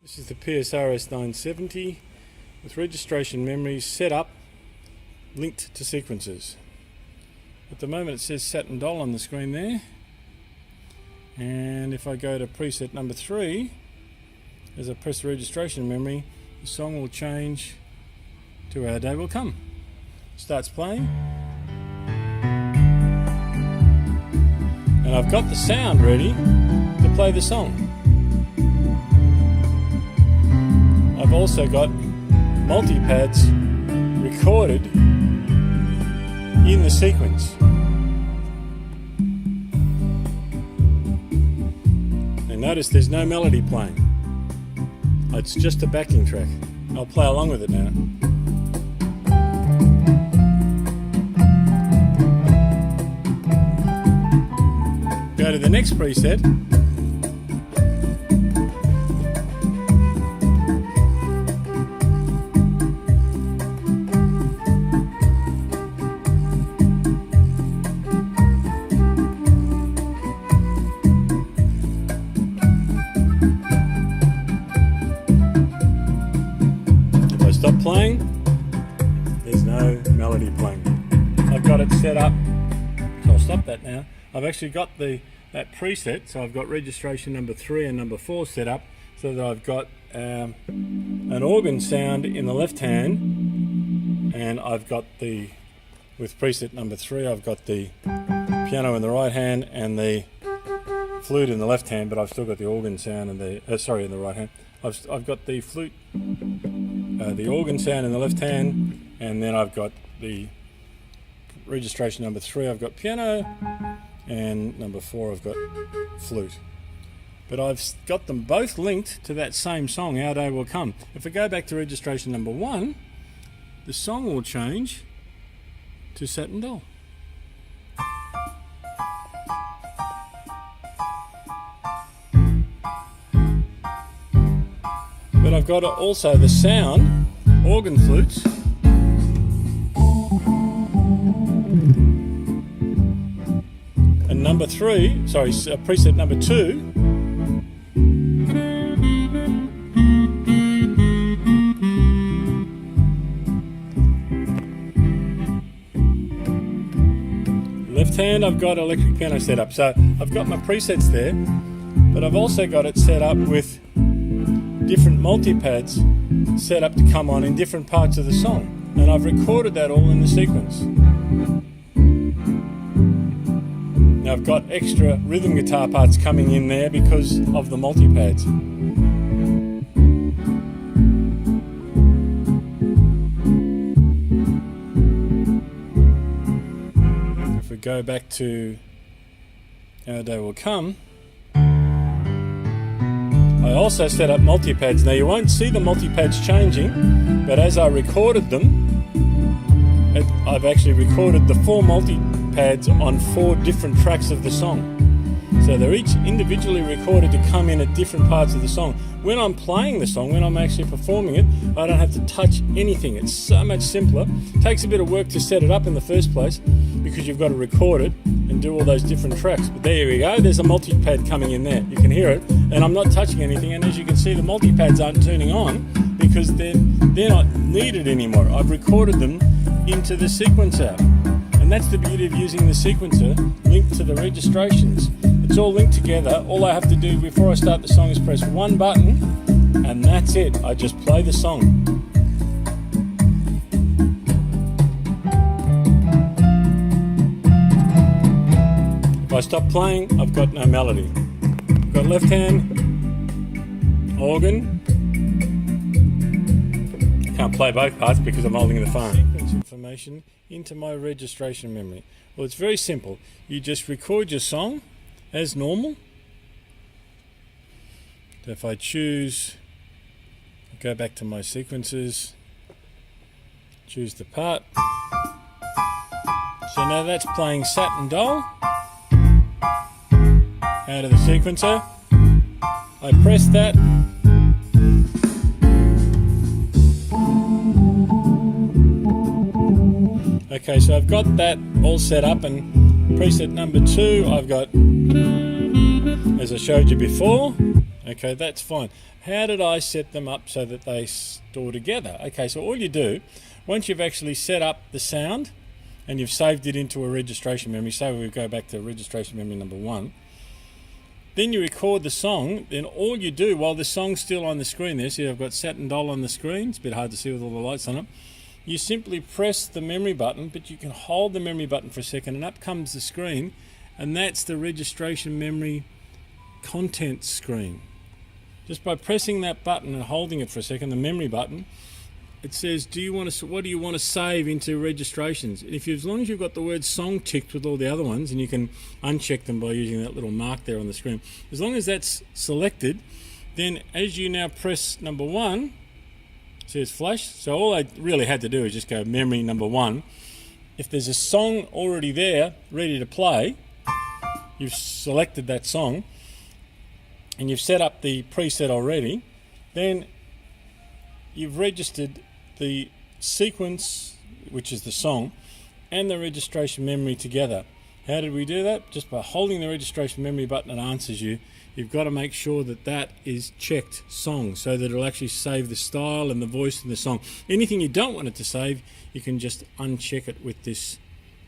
This is the PSRS970 with registration memories set up, linked to sequences. At the moment it says Sat and Doll on the screen there, and if I go to preset number 3, as I press the registration memory, the song will change to Our Day Will Come. Starts playing, and I've got the sound ready to play the song. I've also got multipads recorded in the sequence. And notice there's no melody playing. It's just a backing track. I'll play along with it now. Go to the next preset. Stop playing, there's no melody playing. I've got it set up, so I'll stop that now. I've actually got that preset, so I've got registration number 3 and number 4 set up so that I've got an organ sound in the left hand, and I've got with preset number 3, I've got the piano in the right hand and the flute in the left hand, but I've still got the organ sound in the right hand. I've got the flute, the organ sound in the left hand, and then I've got the registration number 3, I've got piano, and number 4 I've got flute. But I've got them both linked to that same song, Our Day Will Come. If I go back to registration number 1, the song will change to Sat and Doll. But I've got also the sound, organ flutes, and number 3, preset number 2, left hand I've got electric piano set up. So I've got my presets there, but I've also got it set up with different multipads set up to come on in different parts of the song, and I've recorded that all in the sequence. Now I've got extra rhythm guitar parts coming in there because of the multipads. If we go back to Our Day Will Come, I also set up multipads. Now you won't see the multipads changing, but as I recorded them, I've actually recorded the 4 multipads on 4 different tracks of the song. So they're each individually recorded to come in at different parts of the song. When I'm playing the song, when I'm actually performing it, I don't have to touch anything. It's so much simpler. It takes a bit of work to set it up in the first place because you've got to record it and do all those different tracks. But there we go, there's a multipad coming in there. You can hear it, and I'm not touching anything, and as you can see, the multipads aren't turning on because they're not needed anymore. I've recorded them into the sequencer, and that's the beauty of using the sequencer linked to the registrations. It's all linked together. All I have to do before I start the song is press one button, and that's it. I just play the song. If I stop playing, I've got no melody. I've got left hand, organ. I can't play both parts because I'm holding the phone. Sequence information into my registration memory. Well, it's very simple. You just record your song as normal. So if I choose, go back to my sequences, choose the part. So now that's playing Sat and Doll out of the sequencer. I press that. Okay, so I've got that all set up, and preset number 2 I've got, as I showed you before, Okay, that's fine. How did I set them up so that they store together? Okay, so all you do, once you've actually set up the sound and you've saved it into a registration memory, say we go back to registration memory number 1, then you record the song. Then all you do while the song's still on the screen there, see I've got Satin Doll on the screen, it's a bit hard to see with all the lights on it, you simply press the memory button, but you can hold the memory button for a second and up comes the screen, and that's the registration memory content screen. Just by pressing that button and holding it for a second, the memory button, it says, what do you want to save into registrations? And as long as you've got the word song ticked with all the other ones, and you can uncheck them by using that little mark there on the screen, as long as that's selected, then as you now press number 1, it says flash. So all I really had to do is just go memory number 1. If there's a song already there ready to play, you've selected that song and you've set up the preset already, then you've registered the sequence, which is the song, and the registration memory together. How did we do that? Just by holding the registration memory button, it answers you. You've got to make sure that that is checked song so that it'll actually save the style and the voice in the song. Anything you don't want it to save, you can just uncheck it with this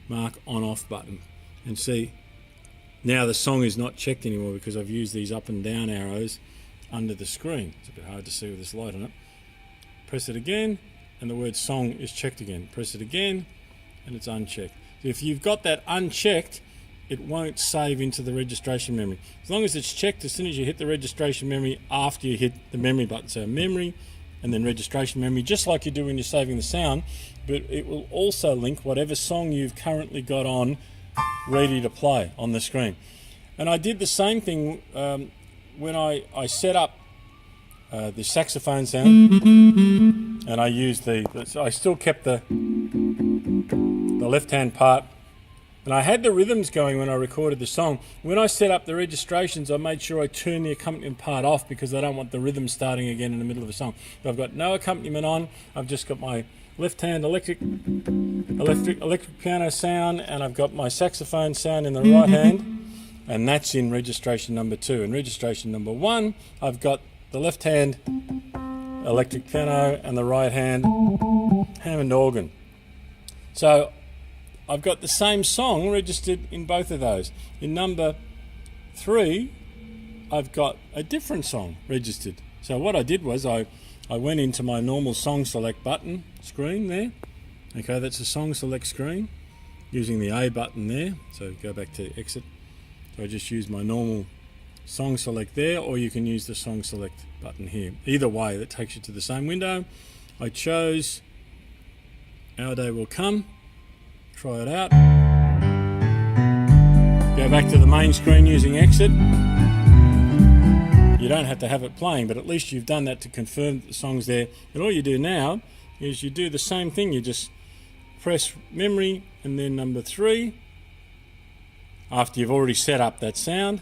mark on off button. And see, now the song is not checked anymore because I've used these up and down arrows under the screen. It's a bit hard to see with this light on it. Press it again and the word song is checked again. Press it again and it's unchecked. So if you've got that unchecked, it won't save into the registration memory. As long as it's checked, as soon as you hit the registration memory after you hit the memory button. So memory and then registration memory, just like you do when you're saving the sound, but it will also link whatever song you've currently got on ready to play on the screen. And I did the same thing when I set up the saxophone sound, and I used I still kept the left hand part, and I had the rhythms going when I recorded the song. When I set up the registrations, I made sure I turned the accompaniment part off because I don't want the rhythm starting again in the middle of a song. So I've got no accompaniment on. I've just got my left hand electric piano sound, and I've got my saxophone sound in the right hand, and that's in registration number 2. In registration number 1, I've got the left hand electric piano and the right hand Hammond organ. So I've got the same song registered in both of those. In number 3, I've got a different song registered. So what I did was I went into my normal song select button screen there. Okay, that's a song select screen using the A button there. So go back to exit. So I just use my normal song select there, or you can use the song select button here. Either way, that takes you to the same window. I chose Our Day Will Come. Try it out. Go back to the main screen using exit. You don't have to have it playing, but at least you've done that to confirm that the song's there. And all you do now is you do the same thing. You just press memory and then number 3 after you've already set up that sound.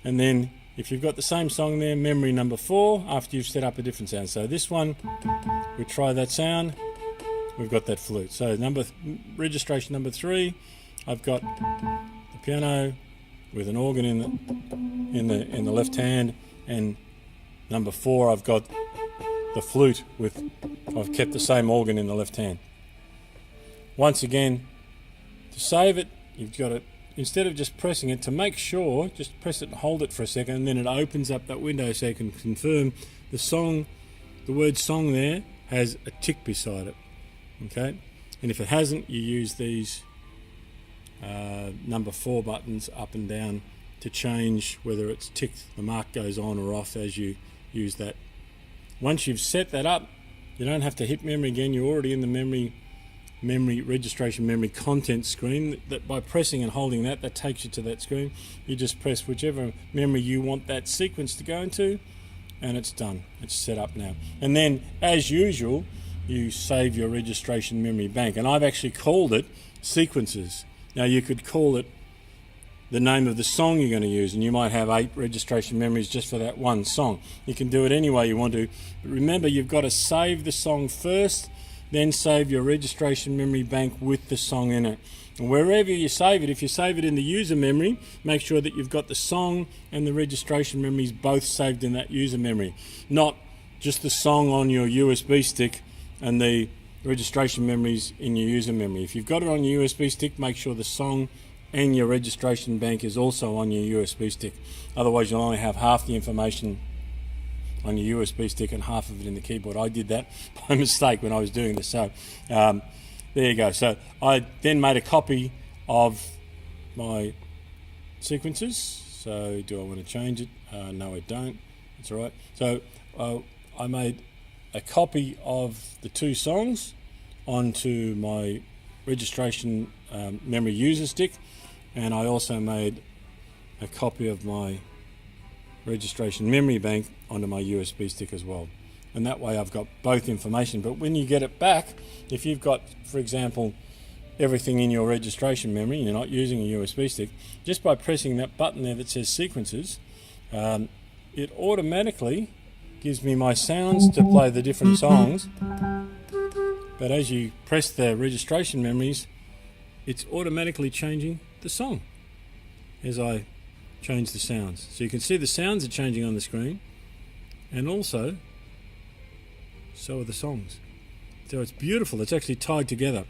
And then if you've got the same song there, memory number 4 after you've set up a different sound. So this one, we try that sound. We've got that flute. So registration number 3, I've got the piano with an organ in the left hand, and number 4 I've got the flute I've kept the same organ in the left hand. Once again, to save it, you've got it, instead of just pressing it, to make sure, just press it and hold it for a second, and then it opens up that window so you can confirm the word song there has a tick beside it. Okay, and if it hasn't, you use these number 4 buttons up and down to change whether it's ticked, the mark goes on or off as you use that. Once you've set that up, you don't have to hit memory again. You're already in the memory registration memory content screen. That by pressing and holding that takes you to that screen. You just press whichever memory you want that sequence to go into, and it's done. It's set up now. And then, as usual, you save your registration memory bank, and I've actually called it sequences. Now you could call it the name of the song you're going to use, and you might have 8 registration memories just for that one song. You can do it any way you want to, but remember, you've got to save the song first, then save your registration memory bank with the song in it. And wherever you save it, if you save it in the user memory, make sure that you've got the song and the registration memories both saved in that user memory, not just the song on your USB stick and the registration memories in your user memory. If you've got it on your USB stick, make sure the song and your registration bank is also on your USB stick. Otherwise you'll only have half the information on your USB stick and half of it in the keyboard. I did that by mistake when I was doing this. So there you go. So I then made a copy of my sequences. So do I want to change it? No, I don't. It's all right. So I made a copy of the two songs onto my registration memory user stick, and I also made a copy of my registration memory bank onto my USB stick as well. And that way I've got both information. But when you get it back, if you've got, for example, everything in your registration memory and you're not using a USB stick, just by pressing that button there that says sequences, it automatically gives me my sounds to play the different songs. But as you press the registration memories, it's automatically changing the song as I change the sounds. So you can see the sounds are changing on the screen, and also so are the songs. So it's beautiful. It's actually tied together.